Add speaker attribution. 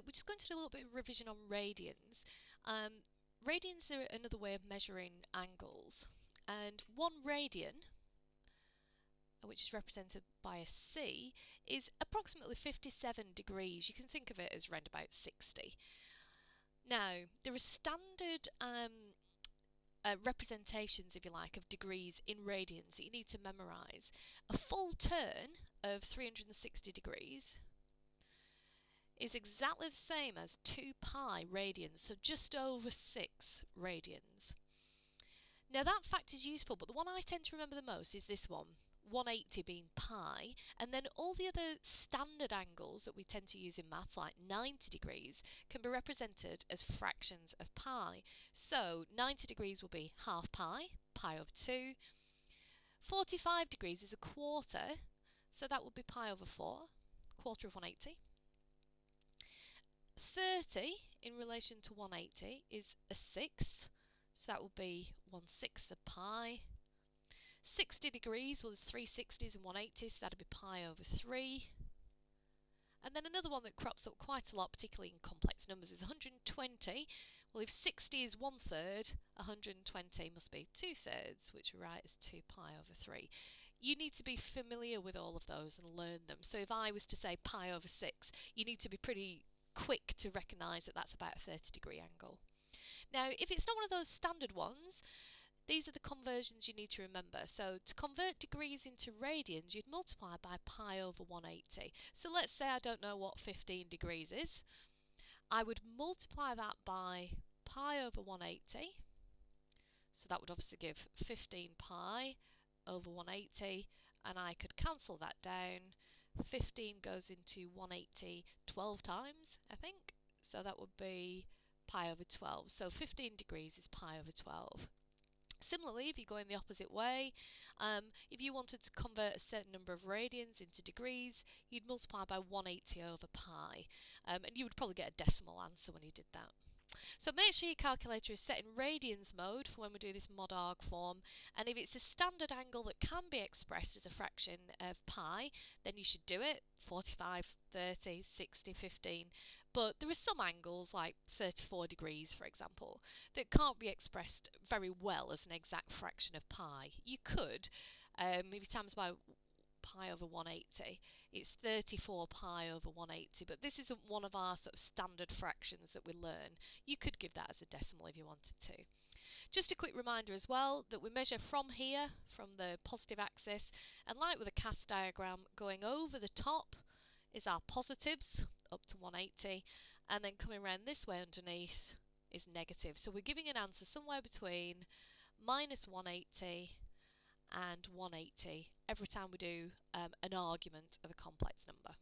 Speaker 1: We're just going to do a little bit of revision on radians. Radians are another way of measuring angles, and 1 radian, which is represented by a C, is approximately 57 degrees. You can think of it as around about 60. Now, there are standard representations, if you like, of degrees in radians that you need to memorise. A full turn of 360 degrees is exactly the same as 2 pi radians, so just over 6 radians. Now that fact is useful, but the one I tend to remember the most is this one, 180 being pi, and then all the other standard angles that we tend to use in maths, like 90 degrees, can be represented as fractions of pi. So 90 degrees will be half pi, pi over 2. 45 degrees is a quarter, so that would be pi over 4, quarter of 180. 30 in relation to 180 is a sixth, so that would be 1/6 of pi. 60 degrees, well, there's 3 60s and 180, so that'd be pi over 3. And then another one that crops up quite a lot, particularly in complex numbers, is 120. Well, if 60 is 1/3, 120 must be 2/3, which we write as 2 pi over 3. You need to be familiar with all of those and learn them. So if I was to say pi over 6, you need to be pretty quick to recognise that that's about a 30-degree angle. Now, if it's not one of those standard ones, these are the conversions you need to remember. So to convert degrees into radians, you'd multiply by pi over 180. So let's say I don't know what 15 degrees is. I would multiply that by pi over 180. So that would obviously give 15 pi over 180, and I could cancel that down. 15 goes into 180 12 times, I think. So that would be pi over 12. So 15 degrees is pi over 12. Similarly, if you go in the opposite way, if you wanted to convert a certain number of radians into degrees, you'd multiply by 180 over pi, and you would probably get a decimal answer when you did that. So make sure your calculator is set in radians mode for when we do this mod arg form, and if it's a standard angle that can be expressed as a fraction of pi, then you should do it, 45, 30, 60, 15, but there are some angles, like 34 degrees for example, that can't be expressed very well as an exact fraction of pi. You could, if you times by pi over 180, it's 34 pi over 180, but this isn't one of our sort of standard fractions that we learn. You could give that as a decimal if you wanted to. Just a quick reminder as well that we measure from here, from the positive axis, and like with a cast diagram, going over the top is our positives up to 180, and then coming around this way underneath is negative. So we're giving an answer somewhere between minus 180 and 180 every time we do an argument of a complex number.